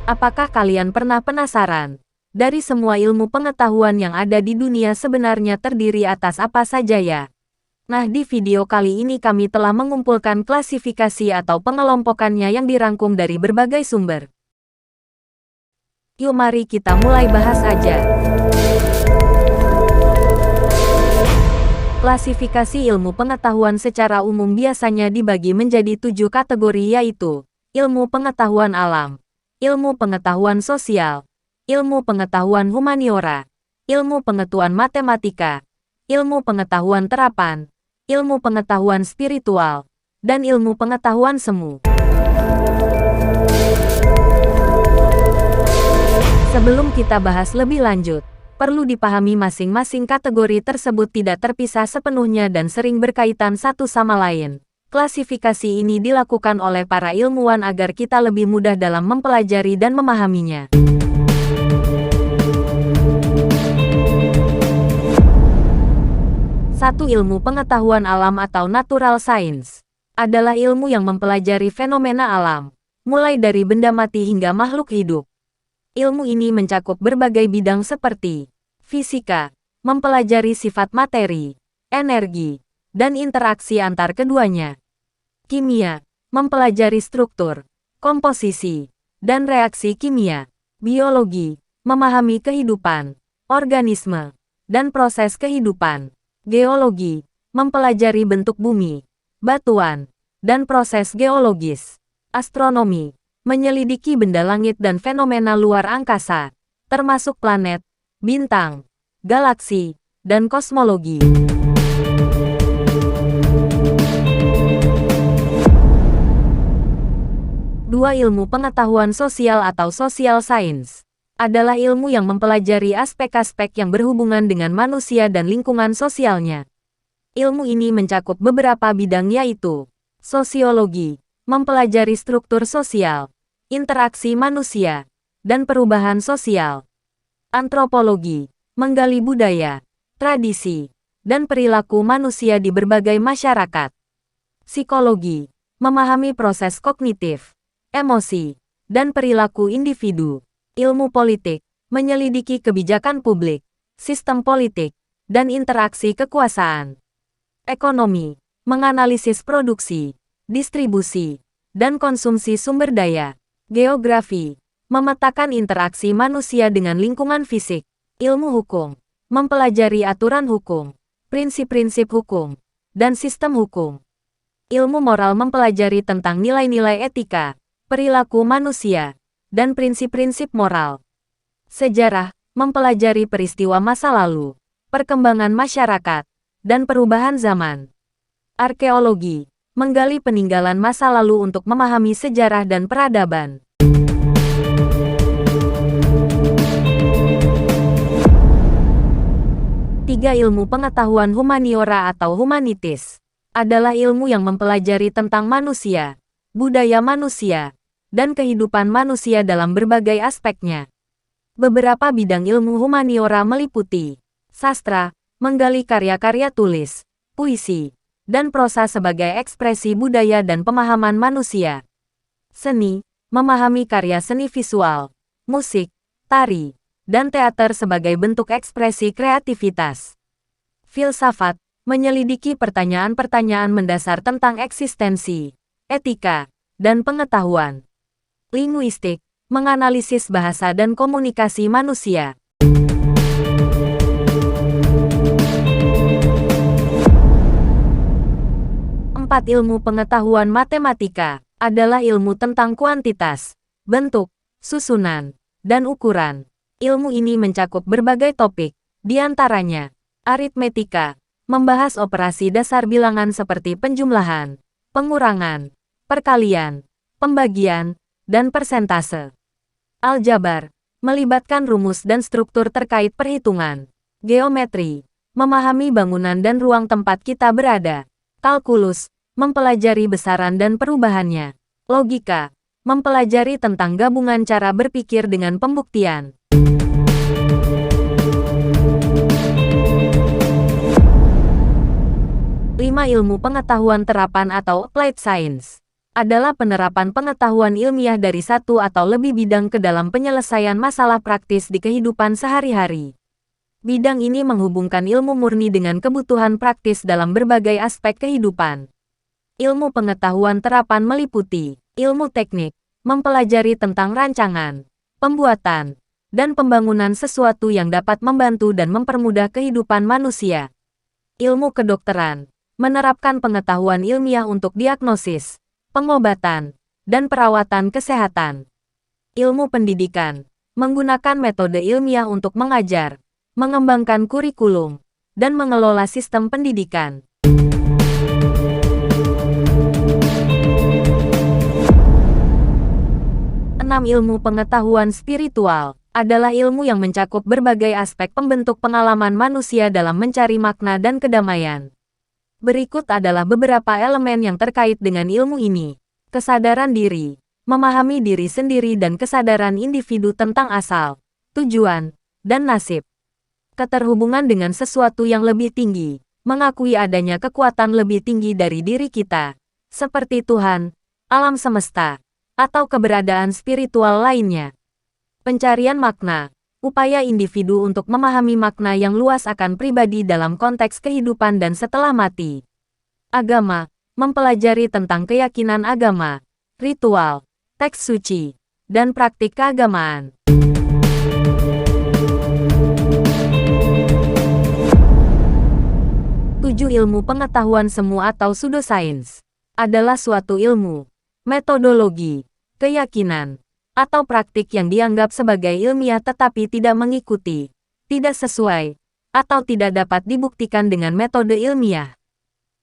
Apakah kalian pernah penasaran? Dari semua ilmu pengetahuan yang ada di dunia sebenarnya terdiri atas apa saja ya? Nah, di video kali ini kami telah mengumpulkan klasifikasi atau pengelompokannya yang dirangkum dari berbagai sumber. Yuk mari kita mulai bahas aja. Klasifikasi ilmu pengetahuan secara umum biasanya dibagi menjadi 7 kategori, yaitu ilmu pengetahuan alam, ilmu pengetahuan sosial, ilmu pengetahuan humaniora, ilmu pengetahuan matematika, ilmu pengetahuan terapan, ilmu pengetahuan spiritual, dan ilmu pengetahuan semu. Sebelum kita bahas lebih lanjut, perlu dipahami masing-masing kategori tersebut tidak terpisah sepenuhnya dan sering berkaitan satu sama lain. Klasifikasi ini dilakukan oleh para ilmuwan agar kita lebih mudah dalam mempelajari dan memahaminya. Satu, ilmu pengetahuan alam atau natural science adalah ilmu yang mempelajari fenomena alam, mulai dari benda mati hingga makhluk hidup. Ilmu ini mencakup berbagai bidang seperti fisika, mempelajari sifat materi, energi, dan interaksi antar keduanya. Kimia, mempelajari struktur, komposisi, dan reaksi kimia. Biologi, memahami kehidupan, organisme, dan proses kehidupan. Geologi, mempelajari bentuk bumi, batuan, dan proses geologis. Astronomi, menyelidiki benda langit dan fenomena luar angkasa, termasuk planet, bintang, galaksi, dan kosmologi. Dua, ilmu pengetahuan sosial atau social science adalah ilmu yang mempelajari aspek-aspek yang berhubungan dengan manusia dan lingkungan sosialnya. Ilmu ini mencakup beberapa bidang, yaitu sosiologi, mempelajari struktur sosial, interaksi manusia, dan perubahan sosial. Antropologi, menggali budaya, tradisi, dan perilaku manusia di berbagai masyarakat. Psikologi, memahami proses kognitif, emosi, dan perilaku individu. Ilmu politik, menyelidiki kebijakan publik, sistem politik, dan interaksi kekuasaan. Ekonomi, menganalisis produksi, distribusi, dan konsumsi sumber daya. Geografi, memetakan interaksi manusia dengan lingkungan fisik. Ilmu hukum, mempelajari aturan hukum, prinsip-prinsip hukum, dan sistem hukum. Ilmu moral mempelajari tentang nilai-nilai etika, perilaku manusia, dan prinsip-prinsip moral. Sejarah, mempelajari peristiwa masa lalu, perkembangan masyarakat, dan perubahan zaman. Arkeologi, menggali peninggalan masa lalu untuk memahami sejarah dan peradaban. Tiga, ilmu pengetahuan humaniora atau humanitis adalah ilmu yang mempelajari tentang manusia, budaya manusia, dan kehidupan manusia dalam berbagai aspeknya. Beberapa bidang ilmu humaniora meliputi sastra, menggali karya-karya tulis, puisi, dan prosa sebagai ekspresi budaya dan pemahaman manusia. Seni, memahami karya seni visual, musik, tari, dan teater sebagai bentuk ekspresi kreativitas. Filsafat, menyelidiki pertanyaan-pertanyaan mendasar tentang eksistensi, etika, dan pengetahuan. Linguistik, menganalisis bahasa dan komunikasi manusia. Empat, ilmu pengetahuan matematika adalah ilmu tentang kuantitas, bentuk, susunan, dan ukuran. Ilmu ini mencakup berbagai topik, di antaranya aritmetika, membahas operasi dasar bilangan seperti penjumlahan, pengurangan, perkalian, pembagian, dan persentase. Aljabar, melibatkan rumus dan struktur terkait perhitungan. Geometri, memahami bangunan dan ruang tempat kita berada. Kalkulus, mempelajari besaran dan perubahannya. Logika, mempelajari tentang gabungan cara berpikir dengan pembuktian. 5. Ilmu pengetahuan terapan atau applied science adalah penerapan pengetahuan ilmiah dari satu atau lebih bidang ke dalam penyelesaian masalah praktis di kehidupan sehari-hari. Bidang ini menghubungkan ilmu murni dengan kebutuhan praktis dalam berbagai aspek kehidupan. Ilmu pengetahuan terapan meliputi ilmu teknik, mempelajari tentang rancangan, pembuatan, dan pembangunan sesuatu yang dapat membantu dan mempermudah kehidupan manusia. Ilmu kedokteran, menerapkan pengetahuan ilmiah untuk diagnosis, pengobatan, dan perawatan kesehatan. Ilmu pendidikan, menggunakan metode ilmiah untuk mengajar, mengembangkan kurikulum, dan mengelola sistem pendidikan. Ilmu pengetahuan spiritual adalah ilmu yang mencakup berbagai aspek pembentuk pengalaman manusia dalam mencari makna dan kedamaian. Berikut adalah beberapa elemen yang terkait dengan ilmu ini. Kesadaran diri, memahami diri sendiri dan kesadaran individu tentang asal, tujuan, dan nasib. Keterhubungan dengan sesuatu yang lebih tinggi, mengakui adanya kekuatan lebih tinggi dari diri kita, seperti Tuhan, alam semesta, atau keberadaan spiritual lainnya. Pencarian makna, upaya individu untuk memahami makna yang luas akan pribadi dalam konteks kehidupan dan setelah mati. Agama, mempelajari tentang keyakinan agama, ritual, teks suci, dan praktik keagamaan. Ilmu pengetahuan semu atau pseudosains adalah suatu ilmu, metodologi, keyakinan, atau praktik yang dianggap sebagai ilmiah tetapi tidak mengikuti, tidak sesuai, atau tidak dapat dibuktikan dengan metode ilmiah.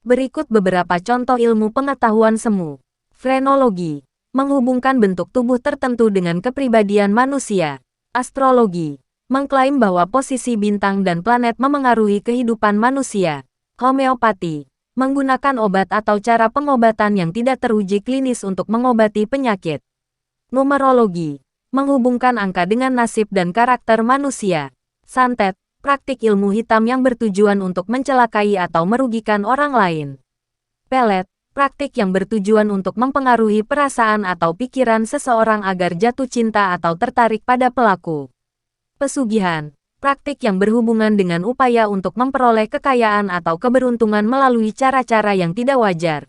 Berikut beberapa contoh ilmu pengetahuan semu. Frenologi, menghubungkan bentuk tubuh tertentu dengan kepribadian manusia. Astrologi, mengklaim bahwa posisi bintang dan planet memengaruhi kehidupan manusia. Homeopati, menggunakan obat atau cara pengobatan yang tidak teruji klinis untuk mengobati penyakit. Numerologi, menghubungkan angka dengan nasib dan karakter manusia. Santet, praktik ilmu hitam yang bertujuan untuk mencelakai atau merugikan orang lain. Pelet, praktik yang bertujuan untuk mempengaruhi perasaan atau pikiran seseorang agar jatuh cinta atau tertarik pada pelaku. Pesugihan, praktik yang berhubungan dengan upaya untuk memperoleh kekayaan atau keberuntungan melalui cara-cara yang tidak wajar.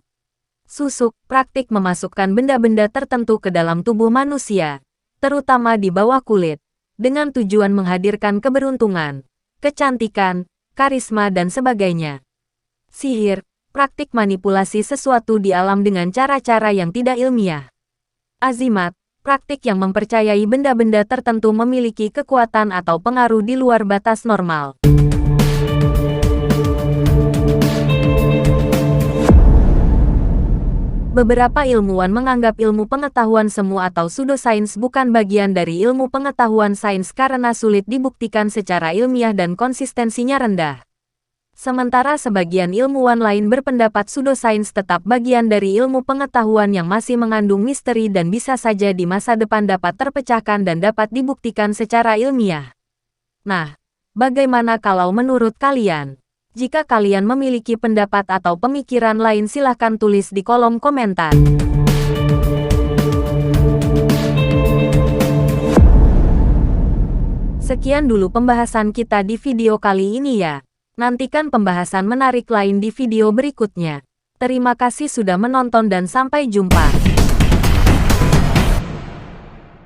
Susuk, praktik memasukkan benda-benda tertentu ke dalam tubuh manusia, terutama di bawah kulit, dengan tujuan menghadirkan keberuntungan, kecantikan, karisma dan sebagainya. Sihir, praktik manipulasi sesuatu di alam dengan cara-cara yang tidak ilmiah. Azimat, praktik yang mempercayai benda-benda tertentu memiliki kekuatan atau pengaruh di luar batas normal. Beberapa ilmuwan menganggap ilmu pengetahuan semu atau pseudosains bukan bagian dari ilmu pengetahuan sains karena sulit dibuktikan secara ilmiah dan konsistensinya rendah. Sementara sebagian ilmuwan lain berpendapat pseudosains tetap bagian dari ilmu pengetahuan yang masih mengandung misteri dan bisa saja di masa depan dapat terpecahkan dan dapat dibuktikan secara ilmiah. Nah, bagaimana kalau menurut kalian? Jika kalian memiliki pendapat atau pemikiran lain silahkan tulis di kolom komentar. Sekian dulu pembahasan kita di video kali ini ya. Nantikan pembahasan menarik lain di video berikutnya. Terima kasih sudah menonton dan sampai jumpa.